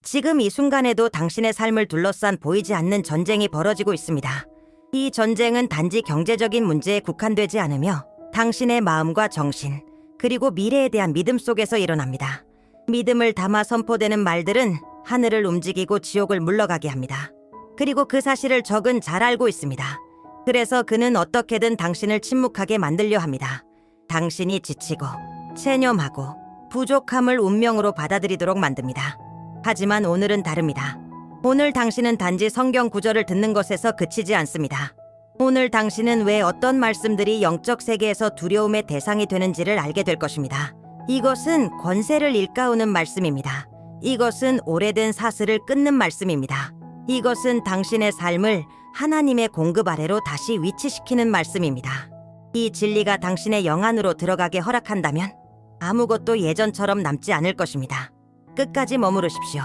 지금 이 순간에도 당신의 삶을 둘러싼 보이지 않는 전쟁이 벌어지고 있습니다. 이 전쟁은 단지 경제적인 문제에 국한되지 않으며 당신의 마음과 정신, 그리고 미래에 대한 믿음 속에서 일어납니다. 믿음을 담아 선포되는 말들은 하늘을 움직이고 지옥을 물러가게 합니다. 그리고 그 사실을 적은 잘 알고 있습니다. 그래서 그는 어떻게든 당신을 침묵하게 만들려 합니다. 당신이 지치고 체념하고 부족함을 운명으로 받아들이도록 만듭니다. 하지만 오늘은 다릅니다. 오늘 당신은 단지 성경 구절을 듣는 것에서 그치지 않습니다. 오늘 당신은 왜 어떤 말씀들이 영적 세계에서 두려움의 대상이 되는지를 알게 될 것입니다. 이것은 권세를 일깨우는 말씀입니다. 이것은 오래된 사슬을 끊는 말씀입니다. 이것은 당신의 삶을 하나님의 공급 아래로 다시 위치시키는 말씀입니다. 이 진리가 당신의 영 안으로 들어가게 허락한다면 아무것도 예전처럼 남지 않을 것입니다. 끝까지 머무르십시오.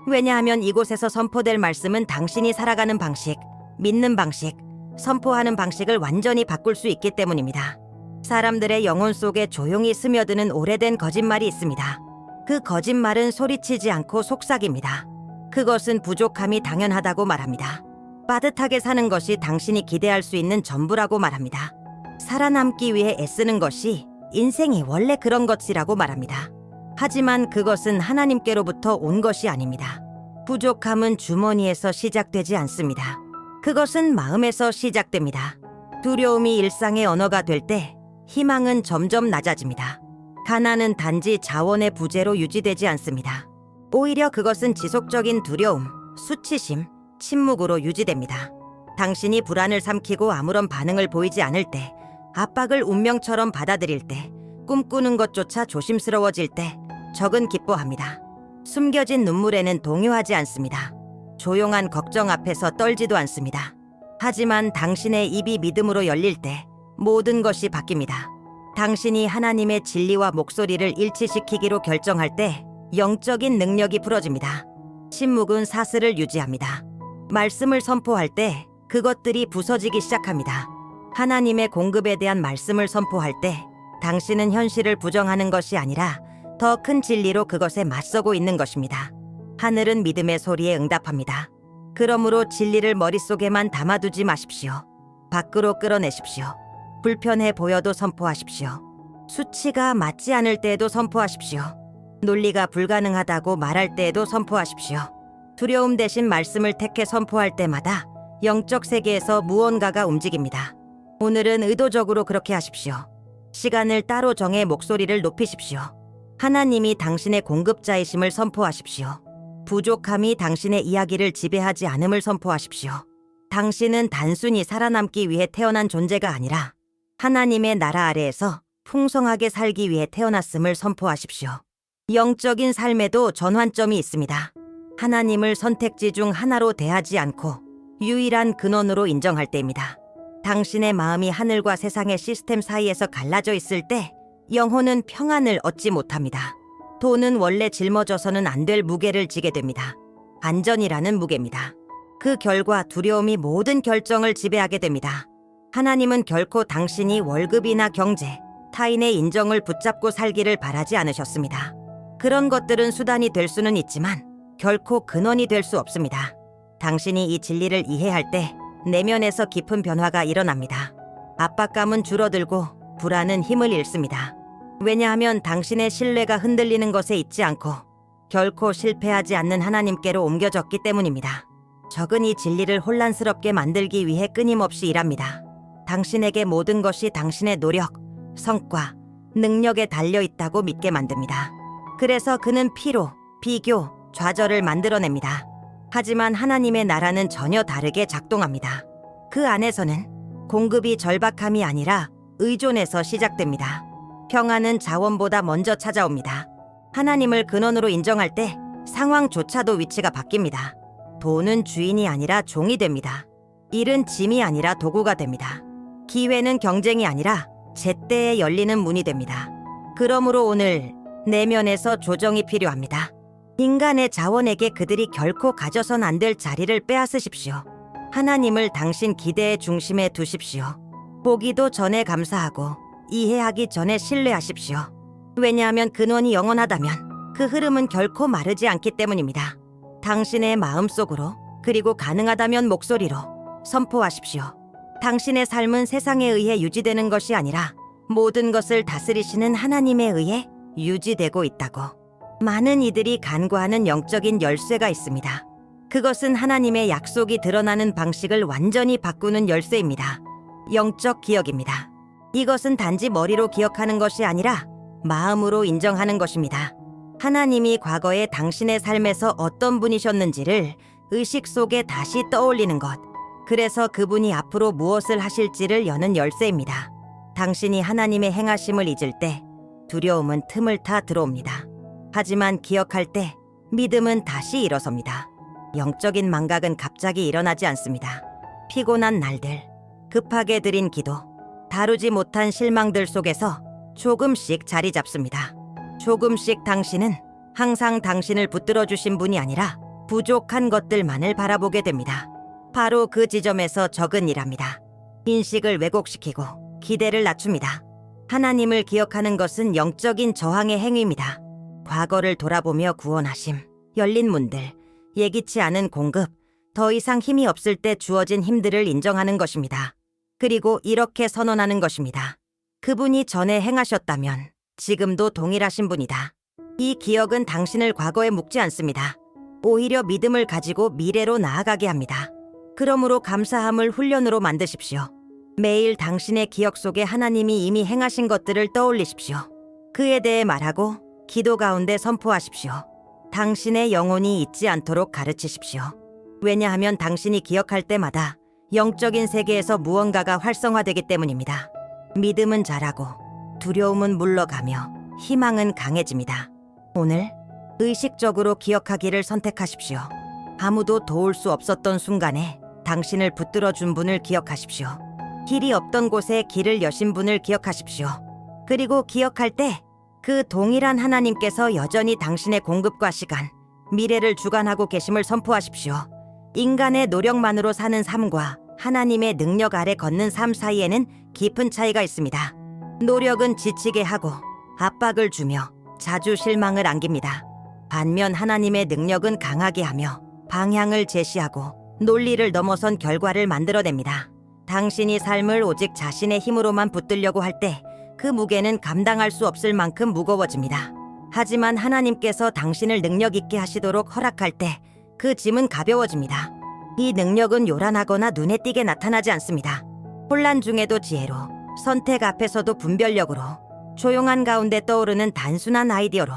왜냐하면 이곳에서 선포될 말씀은 당신이 살아가는 방식, 믿는 방식, 선포하는 방식을 완전히 바꿀 수 있기 때문입니다. 사람들의 영혼 속에 조용히 스며드는 오래된 거짓말이 있습니다. 그 거짓말은 소리치지 않고 속삭입니다. 그것은 부족함이 당연하다고 말합니다. 빠듯하게 사는 것이 당신이 기대할 수 있는 전부라고 말합니다. 살아남기 위해 애쓰는 것이 인생이 원래 그런 것이라고 말합니다. 하지만 그것은 하나님께로부터 온 것이 아닙니다. 부족함은 주머니에서 시작되지 않습니다. 그것은 마음에서 시작됩니다. 두려움이 일상의 언어가 될 때 희망은 점점 낮아집니다. 가난은 단지 자원의 부재로 유지되지 않습니다. 오히려 그것은 지속적인 두려움, 수치심, 침묵으로 유지됩니다. 당신이 불안을 삼키고 아무런 반응을 보이지 않을 때, 압박을 운명처럼 받아들일 때, 꿈꾸는 것조차 조심스러워질 때 적은 기뻐합니다. 숨겨진 눈물에는 동요하지 않습니다. 조용한 걱정 앞에서 떨지도 않습니다. 하지만 당신의 입이 믿음으로 열릴 때 모든 것이 바뀝니다. 당신이 하나님의 진리와 목소리를 일치시키기로 결정할 때 영적인 능력이 풀어집니다. 침묵은 사슬을 유지합니다. 말씀을 선포할 때 그것들이 부서지기 시작합니다. 하나님의 공급에 대한 말씀을 선포할 때 당신은 현실을 부정하는 것이 아니라 더 큰 진리로 그것에 맞서고 있는 것입니다. 하늘은 믿음의 소리에 응답합니다. 그러므로 진리를 머릿속에만 담아두지 마십시오. 밖으로 끌어내십시오. 불편해 보여도 선포하십시오. 수치가 맞지 않을 때에도 선포하십시오. 논리가 불가능하다고 말할 때에도 선포하십시오. 두려움 대신 말씀을 택해 선포할 때마다 영적 세계에서 무언가가 움직입니다. 오늘은 의도적으로 그렇게 하십시오. 시간을 따로 정해 목소리를 높이십시오. 하나님이 당신의 공급자이심을 선포하십시오. 부족함이 당신의 이야기를 지배하지 않음을 선포하십시오. 당신은 단순히 살아남기 위해 태어난 존재가 아니라 하나님의 나라 아래에서 풍성하게 살기 위해 태어났음을 선포하십시오. 영적인 삶에도 전환점이 있습니다. 하나님을 선택지 중 하나로 대하지 않고 유일한 근원으로 인정할 때입니다. 당신의 마음이 하늘과 세상의 시스템 사이에서 갈라져 있을 때 영혼은 평안을 얻지 못합니다. 돈은 원래 짊어져서는 안 될 무게를 지게 됩니다. 안전이라는 무게입니다. 그 결과 두려움이 모든 결정을 지배하게 됩니다. 하나님은 결코 당신이 월급이나 경제, 타인의 인정을 붙잡고 살기를 바라지 않으셨습니다. 그런 것들은 수단이 될 수는 있지만 결코 근원이 될 수 없습니다. 당신이 이 진리를 이해할 때 내면에서 깊은 변화가 일어납니다. 압박감은 줄어들고 불안은 힘을 잃습니다. 왜냐하면 당신의 신뢰가 흔들리는 것에 있지 않고 결코 실패하지 않는 하나님께로 옮겨졌기 때문입니다. 적은 이 진리를 혼란스럽게 만들기 위해 끊임없이 일합니다. 당신에게 모든 것이 당신의 노력, 성과, 능력에 달려 있다고 믿게 만듭니다. 그래서 그는 피로, 비교, 좌절을 만들어냅니다. 하지만 하나님의 나라는 전혀 다르게 작동합니다. 그 안에서는 공급이 절박함이 아니라 의존에서 시작됩니다. 평안은 자원보다 먼저 찾아옵니다. 하나님을 근원으로 인정할 때 상황조차도 위치가 바뀝니다. 돈은 주인이 아니라 종이 됩니다. 일은 짐이 아니라 도구가 됩니다. 기회는 경쟁이 아니라 제때에 열리는 문이 됩니다. 그러므로 오늘 내면에서 조정이 필요합니다. 인간의 자원에게 그들이 결코 가져선 안 될 자리를 빼앗으십시오. 하나님을 당신 기대의 중심에 두십시오. 보기도 전에 감사하고 이해하기 전에 신뢰하십시오. 왜냐하면 근원이 영원하다면 그 흐름은 결코 마르지 않기 때문입니다. 당신의 마음속으로, 그리고 가능하다면 목소리로 선포하십시오. 당신의 삶은 세상에 의해 유지되는 것이 아니라 모든 것을 다스리시는 하나님에 의해 유지되고 있다고. 많은 이들이 간구하는 영적인 열쇠가 있습니다. 그것은 하나님의 약속이 드러나는 방식을 완전히 바꾸는 열쇠입니다. 영적 기억입니다. 이것은 단지 머리로 기억하는 것이 아니라 마음으로 인정하는 것입니다. 하나님이 과거에 당신의 삶에서 어떤 분이셨는지를 의식 속에 다시 떠올리는 것. 그래서 그분이 앞으로 무엇을 하실지를 여는 열쇠입니다. 당신이 하나님의 행하심을 잊을 때 두려움은 틈을 타 들어옵니다. 하지만 기억할 때 믿음은 다시 일어섭니다. 영적인 망각은 갑자기 일어나지 않습니다. 피곤한 날들, 급하게 드린 기도, 다루지 못한 실망들 속에서 조금씩 자리 잡습니다. 조금씩 당신은 항상 당신을 붙들어 주신 분이 아니라 부족한 것들만을 바라보게 됩니다. 바로 그 지점에서 적은 일합니다. 인식을 왜곡시키고 기대를 낮춥니다. 하나님을 기억하는 것은 영적인 저항의 행위입니다. 과거를 돌아보며 구원하심, 열린 문들, 예기치 않은 공급, 더 이상 힘이 없을 때 주어진 힘들을 인정하는 것입니다. 그리고 이렇게 선언하는 것입니다. 그분이 전에 행하셨다면 지금도 동일하신 분이다. 이 기억은 당신을 과거에 묶지 않습니다. 오히려 믿음을 가지고 미래로 나아가게 합니다. 그러므로 감사함을 훈련으로 만드십시오. 매일 당신의 기억 속에 하나님이 이미 행하신 것들을 떠올리십시오. 그에 대해 말하고 기도 가운데 선포하십시오. 당신의 영혼이 잊지 않도록 가르치십시오. 왜냐하면 당신이 기억할 때마다 영적인 세계에서 무언가가 활성화되기 때문입니다. 믿음은 자라고 두려움은 물러가며 희망은 강해집니다. 오늘 의식적으로 기억하기를 선택하십시오. 아무도 도울 수 없었던 순간에 당신을 붙들어 준 분을 기억하십시오. 길이 없던 곳에 길을 여신 분을 기억하십시오. 그리고 기억할 때 그 동일한 하나님께서 여전히 당신의 공급과 시간, 미래를 주관하고 계심을 선포하십시오. 인간의 노력만으로 사는 삶과 하나님의 능력 아래 걷는 삶 사이에는 깊은 차이가 있습니다. 노력은 지치게 하고 압박을 주며 자주 실망을 안깁니다. 반면 하나님의 능력은 강하게 하며 방향을 제시하고 논리를 넘어선 결과를 만들어냅니다. 당신이 삶을 오직 자신의 힘으로만 붙들려고 할 때 그 무게는 감당할 수 없을 만큼 무거워집니다. 하지만 하나님께서 당신을 능력 있게 하시도록 허락할 때 그 짐은 가벼워집니다. 이 능력은 요란하거나 눈에 띄게 나타나지 않습니다. 혼란 중에도 지혜로, 선택 앞에서도 분별력으로, 조용한 가운데 떠오르는 단순한 아이디어로,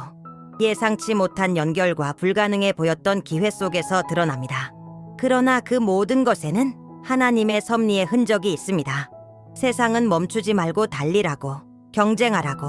예상치 못한 연결과 불가능해 보였던 기회 속에서 드러납니다. 그러나 그 모든 것에는 하나님의 섭리의 흔적이 있습니다. 세상은 멈추지 말고 달리라고, 경쟁하라고,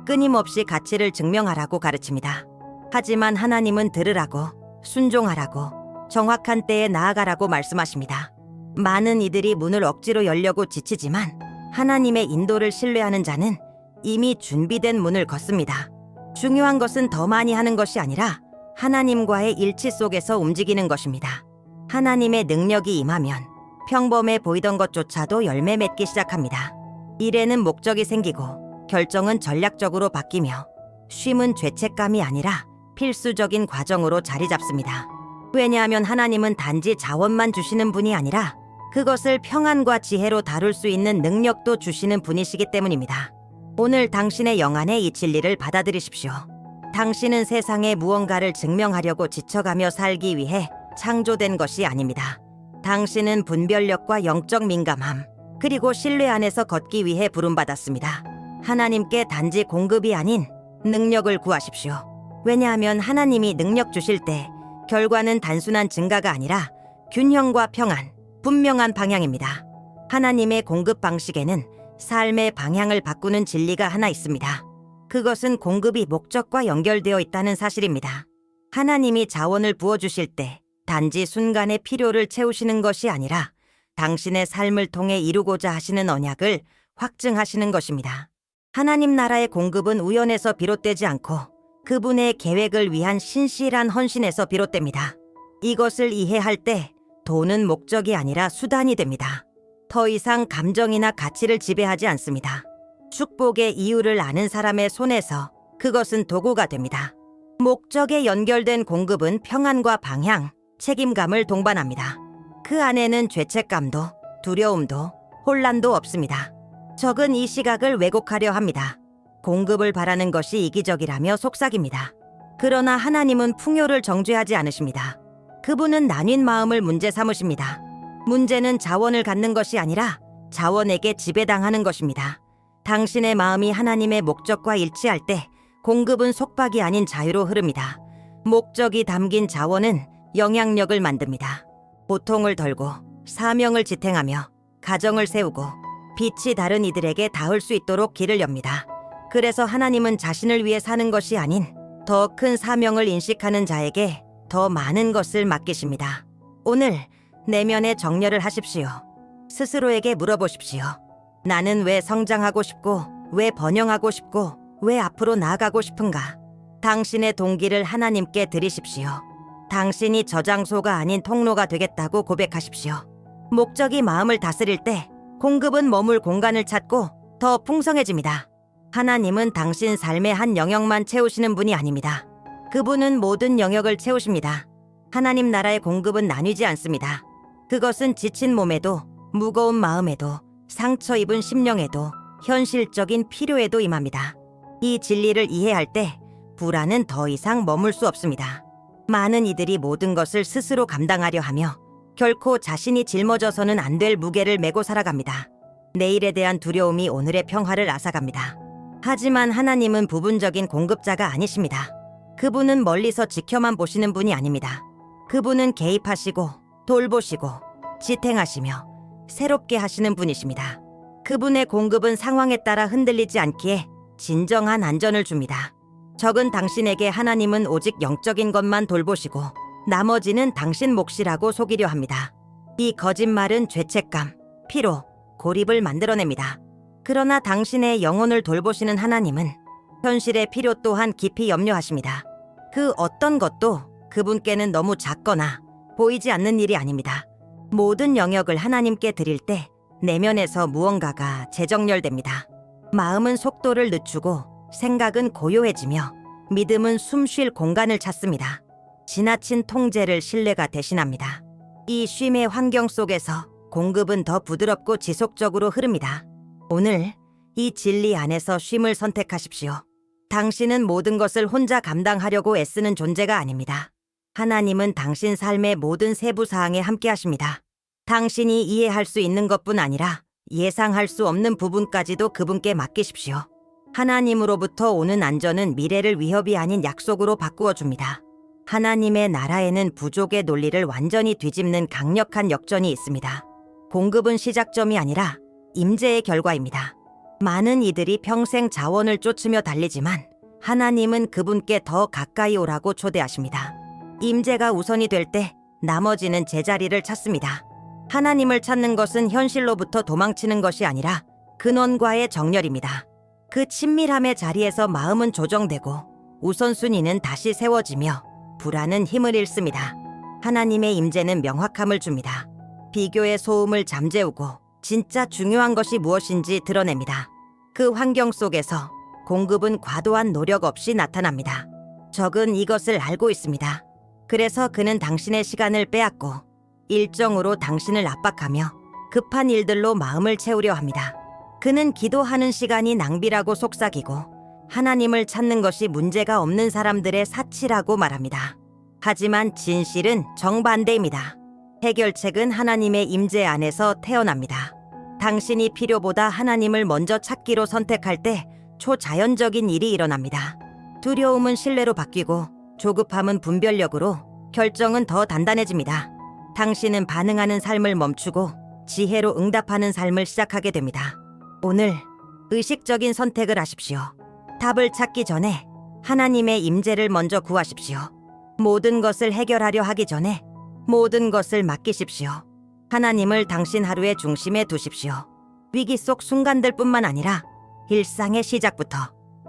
끊임없이 가치를 증명하라고 가르칩니다. 하지만 하나님은 들으라고, 순종하라고, 정확한 때에 나아가라고 말씀하십니다. 많은 이들이 문을 억지로 열려고 지치지만 하나님의 인도를 신뢰하는 자는 이미 준비된 문을 걷습니다. 중요한 것은 더 많이 하는 것이 아니라 하나님과의 일치 속에서 움직이는 것입니다. 하나님의 능력이 임하면 평범해 보이던 것조차도 열매 맺기 시작합니다. 일에는 목적이 생기고 결정은 전략적으로 바뀌며 쉼은 죄책감이 아니라 필수적인 과정으로 자리 잡습니다. 왜냐하면 하나님은 단지 자원만 주시는 분이 아니라 그것을 평안과 지혜로 다룰 수 있는 능력도 주시는 분이시기 때문입니다. 오늘 당신의 영안에 이 진리를 받아들이십시오. 당신은 세상에 무언가를 증명하려고 지쳐가며 살기 위해 창조된 것이 아닙니다. 당신은 분별력과 영적 민감함, 그리고 신뢰 안에서 걷기 위해 부름받았습니다. 하나님께 단지 공급이 아닌 능력을 구하십시오. 왜냐하면 하나님이 능력 주실 때 결과는 단순한 증가가 아니라 균형과 평안, 분명한 방향입니다. 하나님의 공급 방식에는 삶의 방향을 바꾸는 진리가 하나 있습니다. 그것은 공급이 목적과 연결되어 있다는 사실입니다. 하나님이 자원을 부어주실 때 단지 순간의 필요를 채우시는 것이 아니라 당신의 삶을 통해 이루고자 하시는 언약을 확증하시는 것입니다. 하나님 나라의 공급은 우연에서 비롯되지 않고 그분의 계획을 위한 신실한 헌신에서 비롯됩니다. 이것을 이해할 때 돈은 목적이 아니라 수단이 됩니다. 더 이상 감정이나 가치를 지배하지 않습니다. 축복의 이유를 아는 사람의 손에서 그것은 도구가 됩니다. 목적에 연결된 공급은 평안과 방향, 책임감을 동반합니다. 그 안에는 죄책감도, 두려움도, 혼란도 없습니다. 적은 이 시각을 왜곡하려 합니다. 공급을 바라는 것이 이기적이라며 속삭입니다. 그러나 하나님은 풍요를 정죄하지 않으십니다. 그분은 나뉜 마음을 문제 삼으십니다. 문제는 자원을 갖는 것이 아니라 자원에게 지배당하는 것입니다. 당신의 마음이 하나님의 목적과 일치할 때 공급은 속박이 아닌 자유로 흐릅니다. 목적이 담긴 자원은 영향력을 만듭니다. 고통을 덜고 사명을 지탱하며 가정을 세우고 빛이 다른 이들에게 닿을 수 있도록 길을 엽니다. 그래서 하나님은 자신을 위해 사는 것이 아닌 더 큰 사명을 인식하는 자에게 더 많은 것을 맡기십니다. 오늘 내면의 정렬을 하십시오. 스스로에게 물어보십시오. 나는 왜 성장하고 싶고, 왜 번영하고 싶고, 왜 앞으로 나아가고 싶은가? 당신의 동기를 하나님께 드리십시오. 당신이 저장소가 아닌 통로가 되겠다고 고백하십시오. 목적이 마음을 다스릴 때 공급은 머물 공간을 찾고 더 풍성해집니다. 하나님은 당신 삶의 한 영역만 채우시는 분이 아닙니다. 그분은 모든 영역을 채우십니다. 하나님 나라의 공급은 나뉘지 않습니다. 그것은 지친 몸에도, 무거운 마음에도, 상처 입은 심령에도, 현실적인 필요에도 임합니다. 이 진리를 이해할 때 불안은 더 이상 머물 수 없습니다. 많은 이들이 모든 것을 스스로 감당하려 하며 결코 자신이 짊어져서는 안 될 무게를 메고 살아갑니다. 내일에 대한 두려움이 오늘의 평화를 앗아갑니다. 하지만 하나님은 부분적인 공급자가 아니십니다. 그분은 멀리서 지켜만 보시는 분이 아닙니다. 그분은 개입하시고 돌보시고 지탱하시며 새롭게 하시는 분이십니다. 그분의 공급은 상황에 따라 흔들리지 않기에 진정한 안전을 줍니다. 적은 당신에게 하나님은 오직 영적인 것만 돌보시고 나머지는 당신 몫이라고 속이려 합니다. 이 거짓말은 죄책감, 피로, 고립을 만들어냅니다. 그러나 당신의 영혼을 돌보시는 하나님은 현실의 필요 또한 깊이 염려하십니다. 그 어떤 것도 그분께는 너무 작거나 보이지 않는 일이 아닙니다. 모든 영역을 하나님께 드릴 때 내면에서 무언가가 재정렬됩니다. 마음은 속도를 늦추고 생각은 고요해지며 믿음은 숨 쉴 공간을 찾습니다. 지나친 통제를 신뢰가 대신합니다. 이 쉼의 환경 속에서 공급은 더 부드럽고 지속적으로 흐릅니다. 오늘 이 진리 안에서 쉼을 선택하십시오. 당신은 모든 것을 혼자 감당하려고 애쓰는 존재가 아닙니다. 하나님은 당신 삶의 모든 세부 사항에 함께 하십니다. 당신이 이해할 수 있는 것뿐 아니라 예상할 수 없는 부분까지도 그분께 맡기십시오. 하나님으로부터 오는 안전은 미래를 위협이 아닌 약속으로 바꾸어 줍니다. 하나님의 나라에는 부족의 논리를 완전히 뒤집는 강력한 역전이 있습니다. 공급은 시작점이 아니라 임재의 결과입니다. 많은 이들이 평생 자원을 쫓으며 달리지만 하나님은 그분께 더 가까이 오라고 초대하십니다. 임재가 우선이 될 때 나머지는 제자리를 찾습니다. 하나님을 찾는 것은 현실로부터 도망치는 것이 아니라 근원과의 정렬입니다. 그 친밀함의 자리에서 마음은 조정되고 우선순위는 다시 세워지며 불안은 힘을 잃습니다. 하나님의 임재는 명확함을 줍니다. 비교의 소음을 잠재우고 진짜 중요한 것이 무엇인지 드러냅니다. 그 환경 속에서 공급은 과도한 노력 없이 나타납니다. 적은 이것을 알고 있습니다. 그래서 그는 당신의 시간을 빼앗고 일정으로 당신을 압박하며 급한 일들로 마음을 채우려 합니다. 그는 기도하는 시간이 낭비라고 속삭이고 하나님을 찾는 것이 문제가 없는 사람들의 사치라고 말합니다. 하지만 진실은 정반대입니다. 해결책은 하나님의 임재 안에서 태어납니다. 당신이 필요보다 하나님을 먼저 찾기로 선택할 때 초자연적인 일이 일어납니다. 두려움은 신뢰로 바뀌고 조급함은 분별력으로, 결정은 더 단단해집니다. 당신은 반응하는 삶을 멈추고 지혜로 응답하는 삶을 시작하게 됩니다. 오늘 의식적인 선택을 하십시오. 답을 찾기 전에 하나님의 임재를 먼저 구하십시오. 모든 것을 해결하려 하기 전에 모든 것을 맡기십시오. 하나님을 당신 하루의 중심에 두십시오. 위기 속 순간들뿐만 아니라 일상의 시작부터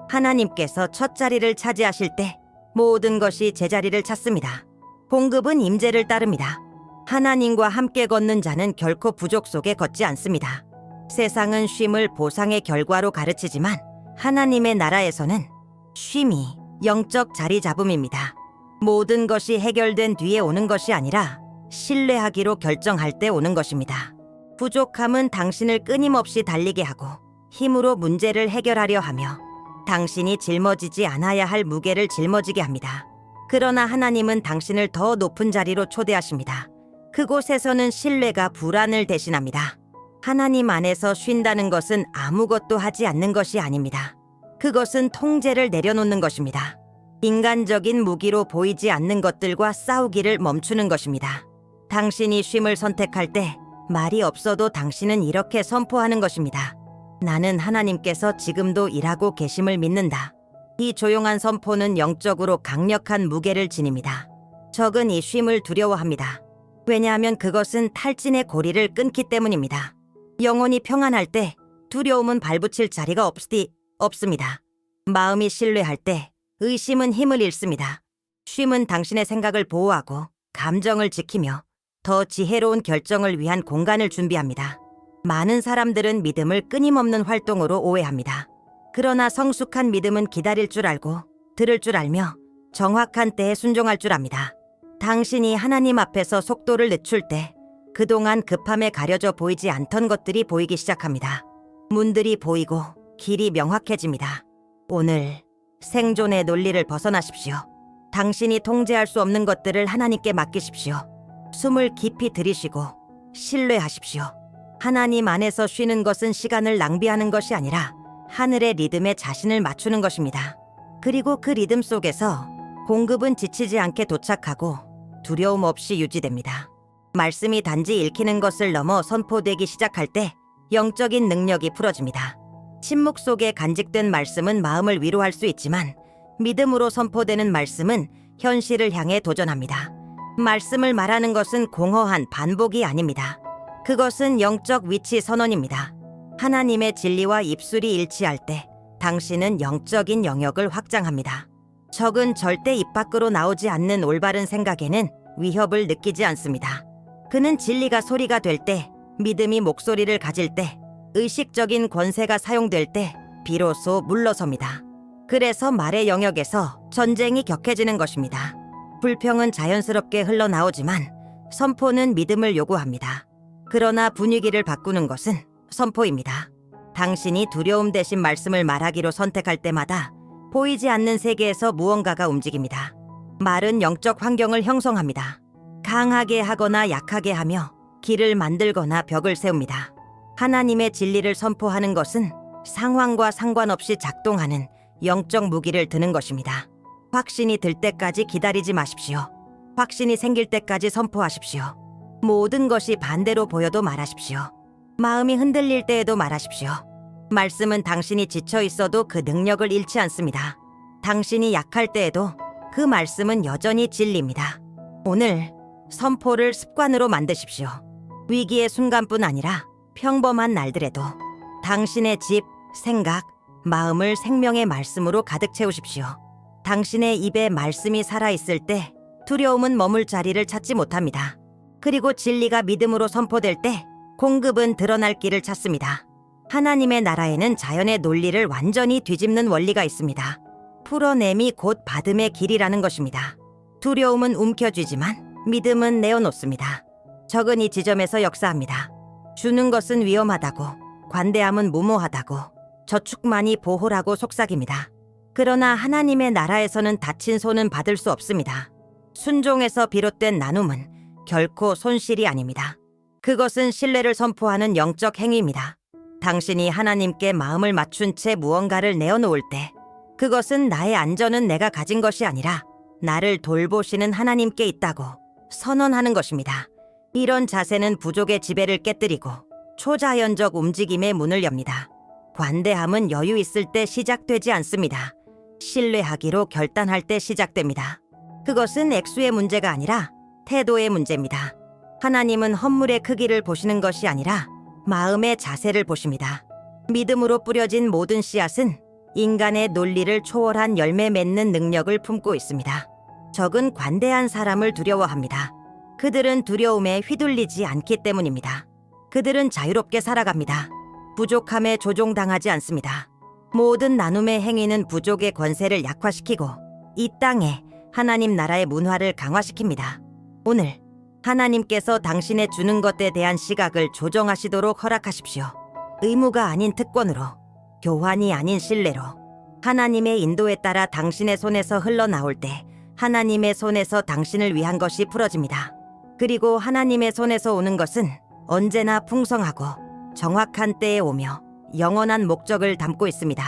하나님께서 첫 자리를 차지하실 때 모든 것이 제자리를 찾습니다. 공급은 임재를 따릅니다. 하나님과 함께 걷는 자는 결코 부족 속에 걷지 않습니다. 세상은 쉼을 보상의 결과로 가르치지만 하나님의 나라에서는 쉼이 영적 자리 잡음입니다. 모든 것이 해결된 뒤에 오는 것이 아니라 신뢰하기로 결정할 때 오는 것입니다. 부족함은 당신을 끊임없이 달리게 하고 힘으로 문제를 해결하려 하며 당신이 짊어지지 않아야 할 무게를 짊어지게 합니다. 그러나 하나님은 당신을 더 높은 자리로 초대하십니다. 그곳에서는 신뢰가 불안을 대신합니다. 하나님 안에서 쉰다는 것은 아무것도 하지 않는 것이 아닙니다. 그것은 통제를 내려놓는 것입니다. 인간적인 무기로 보이지 않는 것들과 싸우기를 멈추는 것입니다. 당신이 쉼을 선택할 때 말이 없어도 당신은 이렇게 선포하는 것입니다. 나는 하나님께서 지금도 일하고 계심을 믿는다. 이 조용한 선포는 영적으로 강력한 무게를 지닙니다. 적은 이 쉼을 두려워합니다. 왜냐하면 그것은 탈진의 고리를 끊기 때문입니다. 영혼이 평안할 때 두려움은 발붙일 자리가 없습니다. 마음이 신뢰할 때 의심은 힘을 잃습니다. 쉼은 당신의 생각을 보호하고 감정을 지키며 더 지혜로운 결정을 위한 공간을 준비합니다. 많은 사람들은 믿음을 끊임없는 활동으로 오해합니다. 그러나 성숙한 믿음은 기다릴 줄 알고 들을 줄 알며 정확한 때에 순종할 줄 압니다. 당신이 하나님 앞에서 속도를 늦출 때 그동안 급함에 가려져 보이지 않던 것들이 보이기 시작합니다. 문들이 보이고 길이 명확해집니다. 오늘 생존의 논리를 벗어나십시오. 당신이 통제할 수 없는 것들을 하나님께 맡기십시오. 숨을 깊이 들이쉬고 신뢰하십시오. 하나님 안에서 쉬는 것은 시간을 낭비하는 것이 아니라 하늘의 리듬에 자신을 맞추는 것입니다. 그리고 그 리듬 속에서 공급은 지치지 않게 도착하고 두려움 없이 유지됩니다. 말씀이 단지 읽히는 것을 넘어 선포되기 시작할 때 영적인 능력이 풀어집니다. 침묵 속에 간직된 말씀은 마음을 위로할 수 있지만 믿음으로 선포되는 말씀은 현실을 향해 도전합니다. 말씀을 말하는 것은 공허한 반복이 아닙니다. 그것은 영적 위치 선언입니다. 하나님의 진리와 입술이 일치할 때 당신은 영적인 영역을 확장합니다. 적은 절대 입 밖으로 나오지 않는 올바른 생각에는 위협을 느끼지 않습니다. 그는 진리가 소리가 될 때, 믿음이 목소리를 가질 때, 의식적인 권세가 사용될 때 비로소 물러섭니다. 그래서 말의 영역에서 전쟁이 격해지는 것입니다. 불평은 자연스럽게 흘러나오지만 선포는 믿음을 요구합니다. 그러나 분위기를 바꾸는 것은 선포입니다. 당신이 두려움 대신 말씀을 말하기로 선택할 때마다 보이지 않는 세계에서 무언가가 움직입니다. 말은 영적 환경을 형성합니다. 강하게 하거나 약하게 하며 길을 만들거나 벽을 세웁니다. 하나님의 진리를 선포하는 것은 상황과 상관없이 작동하는 영적 무기를 드는 것입니다. 확신이 들 때까지 기다리지 마십시오. 확신이 생길 때까지 선포하십시오. 모든 것이 반대로 보여도 말하십시오. 마음이 흔들릴 때에도 말하십시오. 말씀은 당신이 지쳐 있어도 그 능력을 잃지 않습니다. 당신이 약할 때에도 그 말씀은 여전히 진리입니다. 오늘 선포를 습관으로 만드십시오. 위기의 순간뿐 아니라 평범한 날들에도 당신의 집, 생각, 마음을 생명의 말씀으로 가득 채우십시오. 당신의 입에 말씀이 살아있을 때 두려움은 머물 자리를 찾지 못합니다. 그리고 진리가 믿음으로 선포될 때 공급은 드러날 길을 찾습니다. 하나님의 나라에는 자연의 논리를 완전히 뒤집는 원리가 있습니다. 풀어냄이 곧 받음의 길이라는 것입니다. 두려움은 움켜쥐지만 믿음은 내어놓습니다. 적은 이 지점에서 역사합니다. 주는 것은 위험하다고, 관대함은 무모하다고, 저축만이 보호라고 속삭입니다. 그러나 하나님의 나라에서는 다친 손은 받을 수 없습니다. 순종에서 비롯된 나눔은 결코 손실이 아닙니다. 그것은 신뢰를 선포하는 영적 행위입니다. 당신이 하나님께 마음을 맞춘 채 무언가를 내어놓을 때 그것은 나의 안전은 내가 가진 것이 아니라 나를 돌보시는 하나님께 있다고 선언하는 것입니다. 이런 자세는 부족의 지배를 깨뜨리고 초자연적 움직임의 문을 엽니다. 관대함은 여유 있을 때 시작되지 않습니다. 신뢰하기로 결단할 때 시작됩니다. 그것은 액수의 문제가 아니라 태도의 문제입니다. 하나님은 헌물의 크기를 보시는 것이 아니라 마음의 자세를 보십니다. 믿음으로 뿌려진 모든 씨앗은 인간의 논리를 초월한 열매 맺는 능력을 품고 있습니다. 적은 관대한 사람을 두려워합니다. 그들은 두려움에 휘둘리지 않기 때문입니다. 그들은 자유롭게 살아갑니다. 부족함에 조종당하지 않습니다. 모든 나눔의 행위는 부족의 권세를 약화시키고 이 땅에 하나님 나라의 문화를 강화시킵니다. 오늘 하나님께서 당신의 주는 것에 대한 시각을 조정하시도록 허락하십시오. 의무가 아닌 특권으로, 교환이 아닌 신뢰로, 하나님의 인도에 따라 당신의 손에서 흘러나올 때 하나님의 손에서 당신을 위한 것이 풀어집니다. 그리고 하나님의 손에서 오는 것은 언제나 풍성하고 정확한 때에 오며 영원한 목적을 담고 있습니다.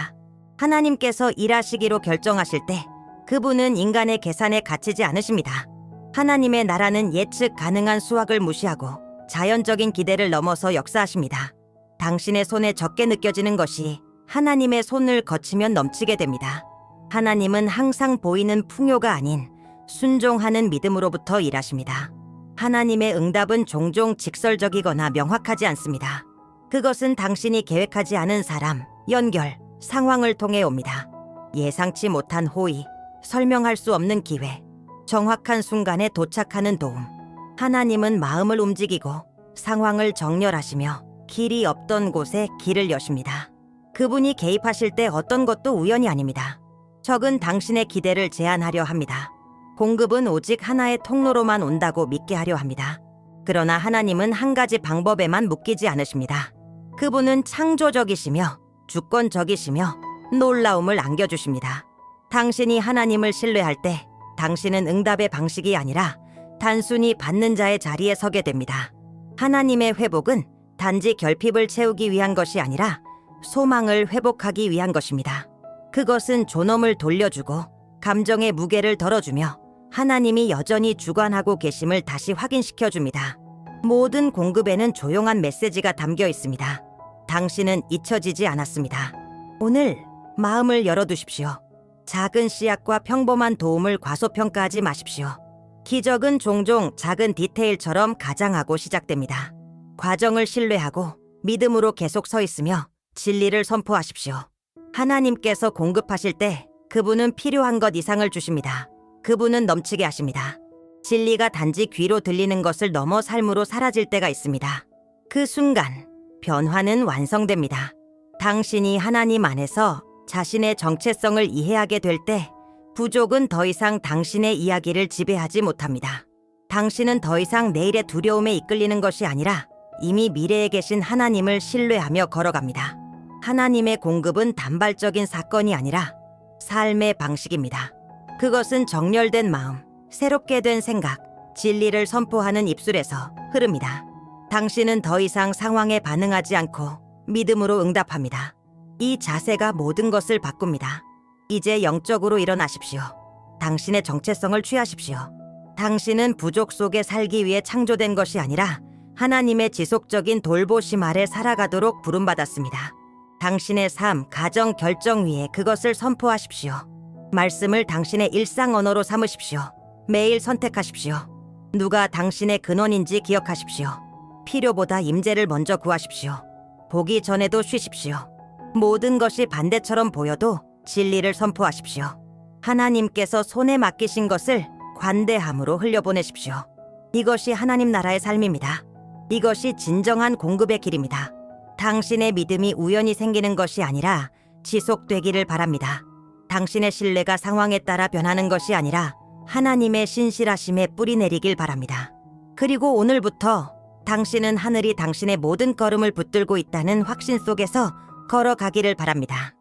하나님께서 일하시기로 결정하실 때 그분은 인간의 계산에 갇히지 않으십니다. 하나님의 나라는 예측 가능한 수확을 무시하고 자연적인 기대를 넘어서 역사하십니다. 당신의 손에 적게 느껴지는 것이 하나님의 손을 거치면 넘치게 됩니다. 하나님은 항상 보이는 풍요가 아닌 순종하는 믿음으로부터 일하십니다. 하나님의 응답은 종종 직설적이거나 명확하지 않습니다. 그것은 당신이 계획하지 않은 사람, 연결, 상황을 통해 옵니다. 예상치 못한 호의, 설명할 수 없는 기회, 정확한 순간에 도착하는 도움. 하나님은 마음을 움직이고 상황을 정렬하시며 길이 없던 곳에 길을 여십니다. 그분이 개입하실 때 어떤 것도 우연이 아닙니다. 적은 당신의 기대를 제한하려 합니다. 공급은 오직 하나의 통로로만 온다고 믿게 하려 합니다. 그러나 하나님은 한 가지 방법에만 묶이지 않으십니다. 그분은 창조적이시며 주권적이시며 놀라움을 안겨주십니다. 당신이 하나님을 신뢰할 때 당신은 응답의 방식이 아니라 단순히 받는 자의 자리에 서게 됩니다. 하나님의 회복은 단지 결핍을 채우기 위한 것이 아니라 소망을 회복하기 위한 것입니다. 그것은 존엄을 돌려주고 감정의 무게를 덜어주며 하나님이 여전히 주관하고 계심을 다시 확인시켜줍니다. 모든 공급에는 조용한 메시지가 담겨 있습니다. 당신은 잊혀지지 않았습니다. 오늘 마음을 열어두십시오. 작은 씨앗과 평범한 도움을 과소평가하지 마십시오. 기적은 종종 작은 디테일처럼 가장하고 시작됩니다. 과정을 신뢰하고 믿음으로 계속 서 있으며 진리를 선포하십시오. 하나님께서 공급하실 때 그분은 필요한 것 이상을 주십니다. 그분은 넘치게 하십니다. 진리가 단지 귀로 들리는 것을 넘어 삶으로 사라질 때가 있습니다. 그 순간 변화는 완성됩니다. 당신이 하나님 안에서 자신의 정체성을 이해하게 될 때 부족은 더 이상 당신의 이야기를 지배하지 못합니다. 당신은 더 이상 내일의 두려움에 이끌리는 것이 아니라 이미 미래에 계신 하나님을 신뢰하며 걸어갑니다. 하나님의 공급은 단발적인 사건이 아니라 삶의 방식입니다. 그것은 정렬된 마음, 새롭게 된 생각, 진리를 선포하는 입술에서 흐릅니다. 당신은 더 이상 상황에 반응하지 않고 믿음으로 응답합니다. 이 자세가 모든 것을 바꿉니다. 이제 영적으로 일어나십시오. 당신의 정체성을 취하십시오. 당신은 부족 속에 살기 위해 창조된 것이 아니라 하나님의 지속적인 돌보심 아래 살아가도록 부름받았습니다. 당신의 삶, 가정, 결정 위에 그것을 선포하십시오. 말씀을 당신의 일상 언어로 삼으십시오. 매일 선택하십시오. 누가 당신의 근원인지 기억하십시오. 필요보다 임재를 먼저 구하십시오. 보기 전에도 쉬십시오. 모든 것이 반대처럼 보여도 진리를 선포하십시오. 하나님께서 손에 맡기신 것을 관대함으로 흘려보내십시오. 이것이 하나님 나라의 삶입니다. 이것이 진정한 공급의 길입니다. 당신의 믿음이 우연히 생기는 것이 아니라 지속되기를 바랍니다. 당신의 신뢰가 상황에 따라 변하는 것이 아니라 하나님의 신실하심에 뿌리 내리길 바랍니다. 그리고 오늘부터 당신은 하늘이 당신의 모든 걸음을 붙들고 있다는 확신 속에서 걸어가기를 바랍니다.